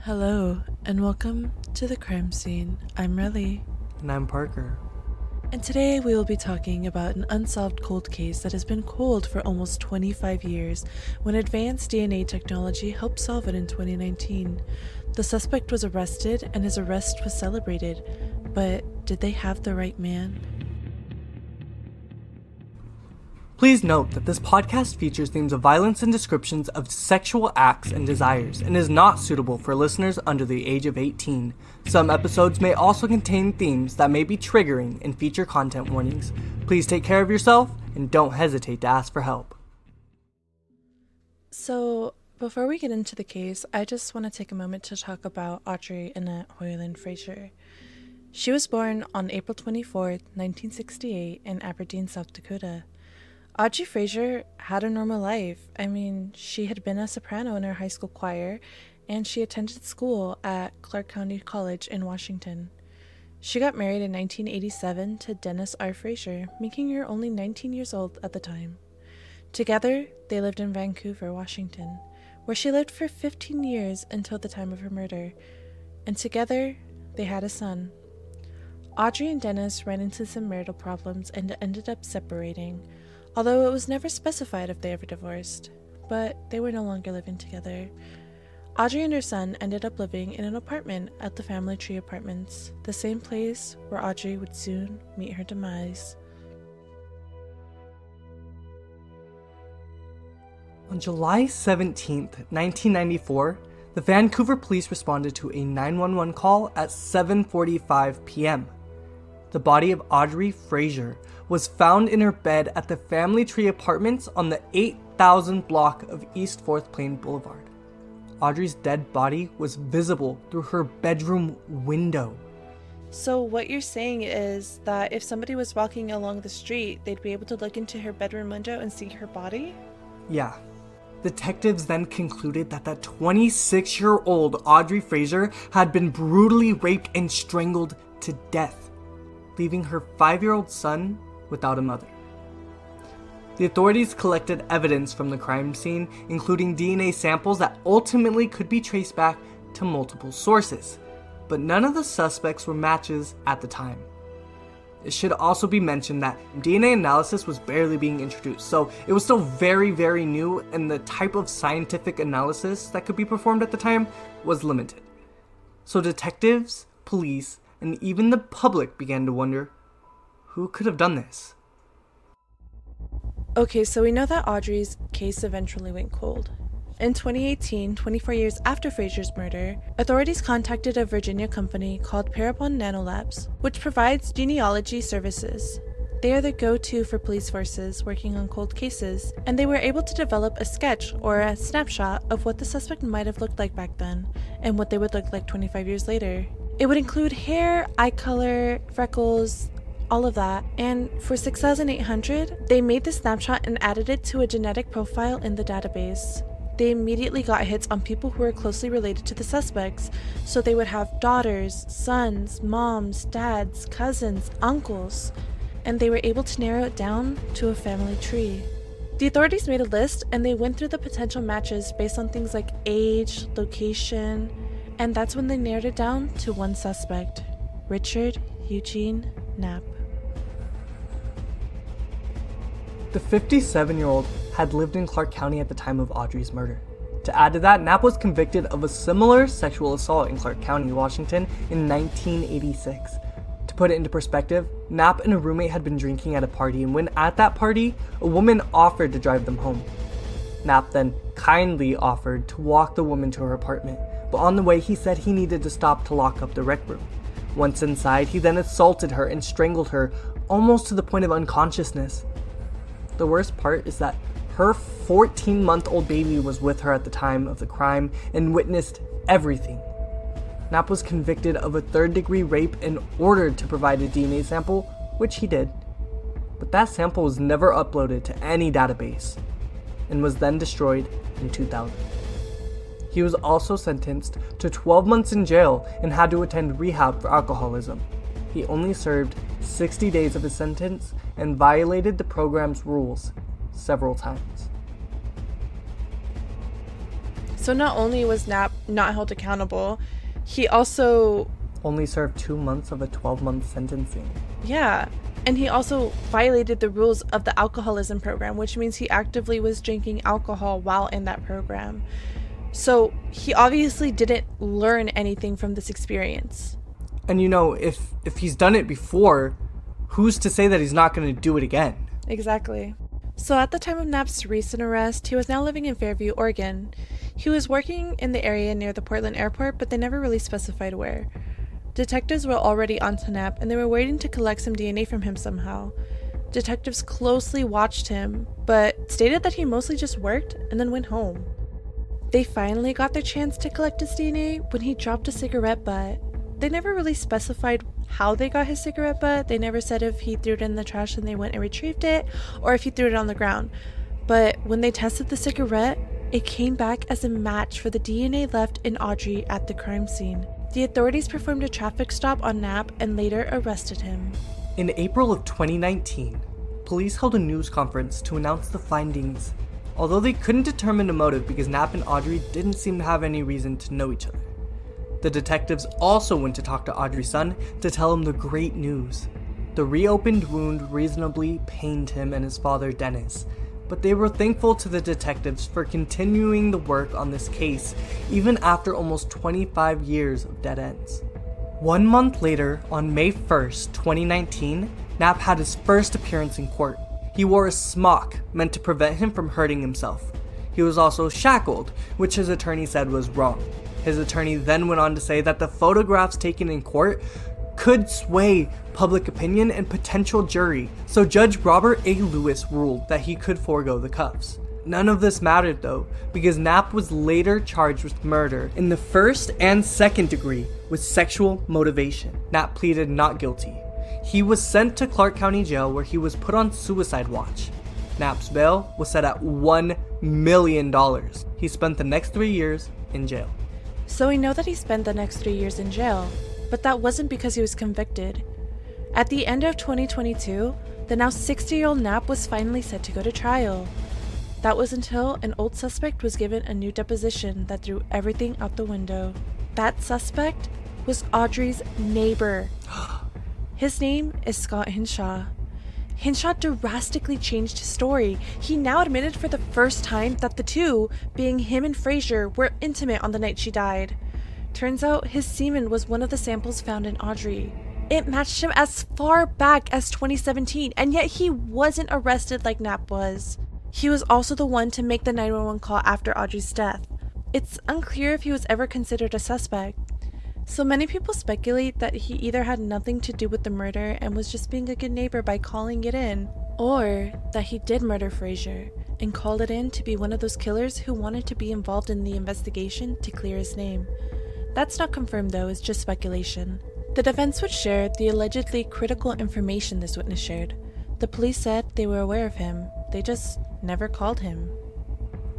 Hello, and welcome to the crime scene. I'm Relly. And I'm Parker. And today we will be talking about an unsolved cold case that has been cold for almost 25 years when advanced DNA technology helped solve it in 2019. The suspect was arrested and his arrest was celebrated, but did they have the right man? Please note that this podcast features themes of violence and descriptions of sexual acts and desires and is not suitable for listeners under the age of 18. Some episodes may also contain themes that may be triggering and feature content warnings. Please take care of yourself and don't hesitate to ask for help. So, before we get into the case, I just want to take a moment to talk about Audrey Annette Hoellein Fraser. She was born on April 24th, 1968 in Aberdeen, South Dakota. Audrey Fraser had a normal life. She had been a soprano in her high school choir, and she attended school at Clark County College in Washington. She got married in 1987 to Dennis R. Fraser, making her only 19 years old at the time. Together, they lived in Vancouver, Washington, where she lived for 15 years until the time of her murder, and together, they had a son. Audrey and Dennis ran into some marital problems and ended up separating, although it was never specified if they ever divorced, but they were no longer living together. Audrey and her son ended up living in an apartment at the Family Tree Apartments, the same place where Audrey would soon meet her demise. On July 17th, 1994, the Vancouver police responded to a 911 call at 7:45 p.m. The body of Audrey Fraser was found in her bed at the Family Tree Apartments on the 8000 block of East 4th Plain Boulevard. Audrey's dead body was visible through her bedroom window. So what you're saying is that if somebody was walking along the street, they'd be able to look into her bedroom window and see her body? Yeah. Detectives then concluded that the 26-year-old Audrey Fraser had been brutally raped and strangled to death, leaving her 5-year-old son without a mother. The authorities collected evidence from the crime scene, including DNA samples that ultimately could be traced back to multiple sources, but none of the suspects were matches at the time. It should also be mentioned that DNA analysis was barely being introduced, so it was still very, very new, and the type of scientific analysis that could be performed at the time was limited. So detectives, police, and even the public began to wonder, who could have done this? Okay, so we know that Audrey's case eventually went cold. In 2018, 24 years after Fraser's murder, authorities contacted a Virginia company called Parabon Nanolabs, which provides genealogy services. They are the go-to for police forces working on cold cases, and they were able to develop a sketch or a snapshot of what the suspect might have looked like back then, and what they would look like 25 years later. It would include hair, eye color, freckles, all of that, and for $6,800, they made the snapshot and added it to a genetic profile in the database. They immediately got hits on people who were closely related to the suspects, so they would have daughters, sons, moms, dads, cousins, uncles, and they were able to narrow it down to a family tree. The authorities made a list and they went through the potential matches based on things like age, location, and that's when they narrowed it down to one suspect, Richard Eugene Knapp. The 57-year-old had lived in Clark County at the time of Audrey's murder. To add to that, Knapp was convicted of a similar sexual assault in Clark County, Washington in 1986. To put it into perspective, Knapp and a roommate had been drinking at a party, and when at that party, a woman offered to drive them home. Knapp then kindly offered to walk the woman to her apartment, but on the way he said he needed to stop to lock up the rec room. Once inside, he then assaulted her and strangled her, almost to the point of unconsciousness. The worst part is that her 14-month-old baby was with her at the time of the crime and witnessed everything. Knapp was convicted of a third-degree rape and ordered to provide a DNA sample, which he did. But that sample was never uploaded to any database and was then destroyed in 2000. He was also sentenced to 12 months in jail and had to attend rehab for alcoholism. He only served 60 days of his sentence and violated the program's rules several times. So not only was Knapp not held accountable, he also only served 2 months of a 12-month sentencing. Yeah, and he also violated the rules of the alcoholism program, which means he actively was drinking alcohol while in that program. So he obviously didn't learn anything from this experience. And if he's done it before, who's to say that he's not going to do it again? Exactly. So at the time of Knapp's recent arrest, he was now living in Fairview, Oregon. He was working in the area near the Portland airport, but they never really specified where. Detectives were already onto Knapp, and they were waiting to collect some DNA from him somehow. Detectives closely watched him, but stated that he mostly just worked and then went home. They finally got their chance to collect his DNA when he dropped a cigarette butt. They never really specified how they got his cigarette butt. They never said if he threw it in the trash and they went and retrieved it, or if he threw it on the ground. But when they tested the cigarette, it came back as a match for the DNA left in Audrey at the crime scene. The authorities performed a traffic stop on Knapp and later arrested him. In April of 2019, police held a news conference to announce the findings, although they couldn't determine the motive because Knapp and Audrey didn't seem to have any reason to know each other. The detectives also went to talk to Audrey's son to tell him the great news. The reopened wound reasonably pained him and his father, Dennis, but they were thankful to the detectives for continuing the work on this case, even after almost 25 years of dead ends. 1 month later, on May 1st, 2019, Knapp had his first appearance in court. He wore a smock meant to prevent him from hurting himself. He was also shackled, which his attorney said was wrong. His attorney then went on to say that the photographs taken in court could sway public opinion and potential jury, so Judge Robert A. Lewis ruled that he could forego the cuffs. None of this mattered though, because Knapp was later charged with murder in the first and second degree with sexual motivation. Knapp pleaded not guilty. He was sent to Clark County Jail where he was put on suicide watch. Knapp's bail was set at $1 million. He spent the next 3 years in jail. So we know that he spent the next 3 years in jail, but that wasn't because he was convicted. At the end of 2022, the now 60-year-old Knapp was finally set to go to trial. That was until an old suspect was given a new deposition that threw everything out the window. That suspect was Audrey's neighbor. His name is Scott Hinshaw. Hinshaw drastically changed his story. He now admitted for the first time that the two, being him and Fraser, were intimate on the night she died. Turns out his semen was one of the samples found in Audrey. It matched him as far back as 2017, and yet he wasn't arrested like Knapp was. He was also the one to make the 911 call after Audrey's death. It's unclear if he was ever considered a suspect. So many people speculate that he either had nothing to do with the murder and was just being a good neighbor by calling it in, or that he did murder Fraser and called it in to be one of those killers who wanted to be involved in the investigation to clear his name. That's not confirmed though, it's just speculation. The defense would share the allegedly critical information this witness shared. The police said they were aware of him, they just never called him.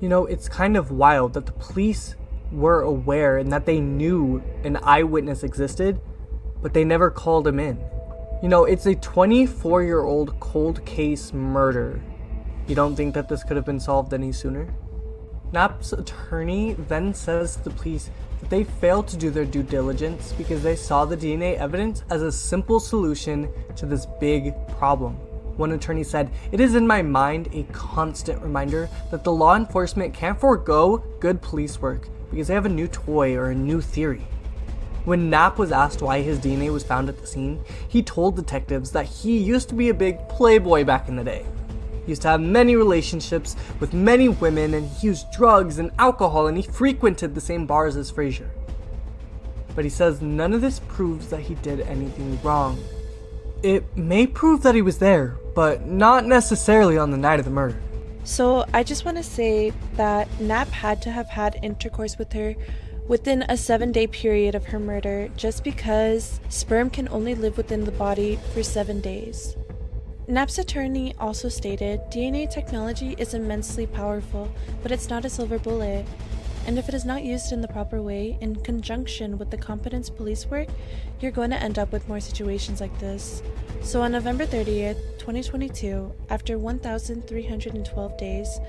It's kind of wild that the police were aware and that they knew an eyewitness existed, but they never called him in. It's a 24-year-old cold case murder. You don't think that this could have been solved any sooner? Knapp's attorney then says to the police that they failed to do their due diligence because they saw the DNA evidence as a simple solution to this big problem. One attorney said, "It is in my mind a constant reminder that the law enforcement can't forego good police work because they have a new toy or a new theory." When Knapp was asked why his DNA was found at the scene, he told detectives that he used to be a big playboy back in the day. He used to have many relationships with many women, and he used drugs and alcohol, and he frequented the same bars as Fraser. But he says none of this proves that he did anything wrong. It may prove that he was there, but not necessarily on the night of the murder. So I just want to say that Knapp had to have had intercourse with her within a 7-day period of her murder, just because sperm can only live within the body for 7 days. Knapp's attorney also stated, DNA technology is immensely powerful, but it's not a silver bullet. And if it is not used in the proper way, in conjunction with the competence police work, you're going to end up with more situations like this. So on November 30th, 2022, after 1,312 days,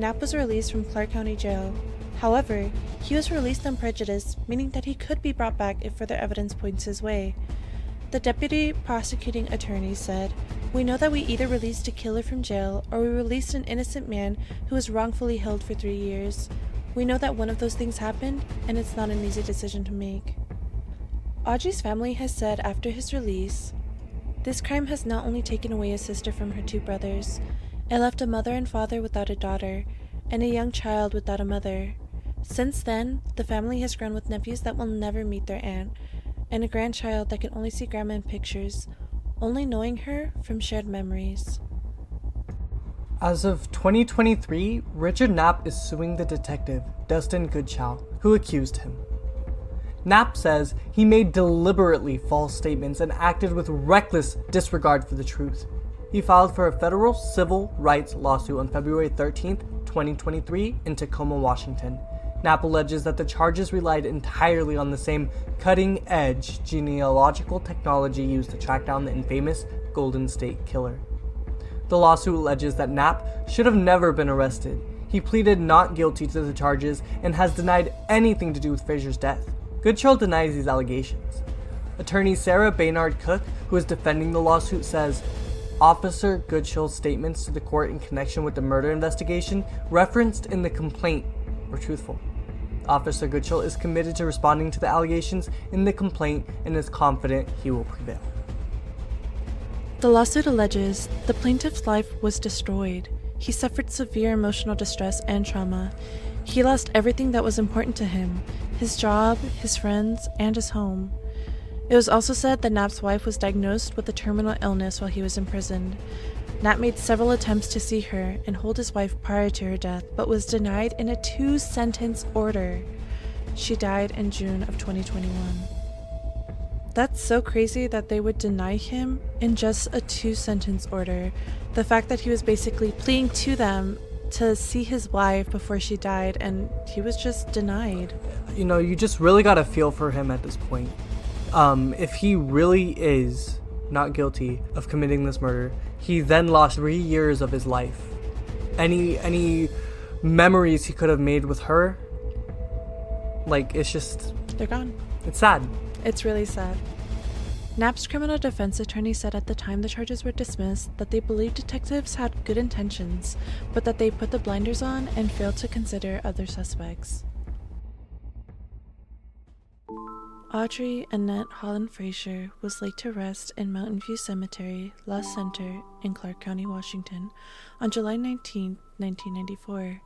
Knapp was released from Clark County Jail. However, he was released on prejudice, meaning that he could be brought back if further evidence points his way. The deputy prosecuting attorney said, "We know that we either released a killer from jail or we released an innocent man who was wrongfully held for 3 years. We know that one of those things happened, and it's not an easy decision to make." Audrey's family has said after his release, "This crime has not only taken away a sister from her 2 brothers, it left a mother and father without a daughter, and a young child without a mother. Since then, the family has grown with nephews that will never meet their aunt, and a grandchild that can only see grandma in pictures, only knowing her from shared memories." As of 2023, Richard Knapp is suing the detective, Dustin Goodchow, who accused him. Knapp says he made deliberately false statements and acted with reckless disregard for the truth. He filed for a federal civil rights lawsuit on February 13th, 2023 in Tacoma, Washington. Knapp alleges that the charges relied entirely on the same cutting-edge genealogical technology used to track down the infamous Golden State Killer. The lawsuit alleges that Knapp should have never been arrested. He pleaded not guilty to the charges and has denied anything to do with Fraser's death. Goodchill denies these allegations. Attorney Sarah Baynard Cook, who is defending the lawsuit, says, "Officer Goodchill's statements to the court in connection with the murder investigation referenced in the complaint were truthful. Officer Goodchill is committed to responding to the allegations in the complaint and is confident he will prevail." The lawsuit alleges the plaintiff's life was destroyed. He suffered severe emotional distress and trauma. He lost everything that was important to him: his job, his friends, and his home. It was also said that Knapp's wife was diagnosed with a terminal illness while he was imprisoned. Knapp made several attempts to see her and hold his wife prior to her death, but was denied in a 2-sentence order. She died in June of 2021. That's so crazy that they would deny him in just a 2-sentence order. The fact that he was basically pleading to them to see his wife before she died, and he was just denied. You know, you just really gotta feel for him at this point. If he really is not guilty of committing this murder, he then lost 3 years of his life. Any memories he could have made with her, like, it's just... they're gone. It's sad. It's really sad. Knapp's criminal defense attorney said at the time the charges were dismissed that they believed detectives had good intentions, but that they put the blinders on and failed to consider other suspects. Audrey Annette Hoellein Fraser was laid to rest in Mountain View Cemetery, Loss Center, in Clark County, Washington, on July 19, 1994.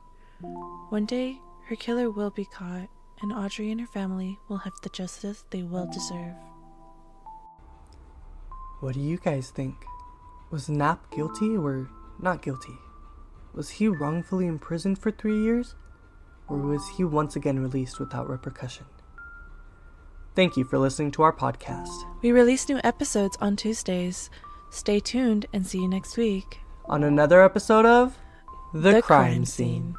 One day, her killer will be caught, and Audrey and her family will have the justice they well deserve. What do you guys think? Was Knapp guilty or not guilty? Was he wrongfully imprisoned for 3 years? Or was he once again released without repercussion? Thank you for listening to our podcast. We release new episodes on Tuesdays. Stay tuned and see you next week On another episode of The Crime Scene.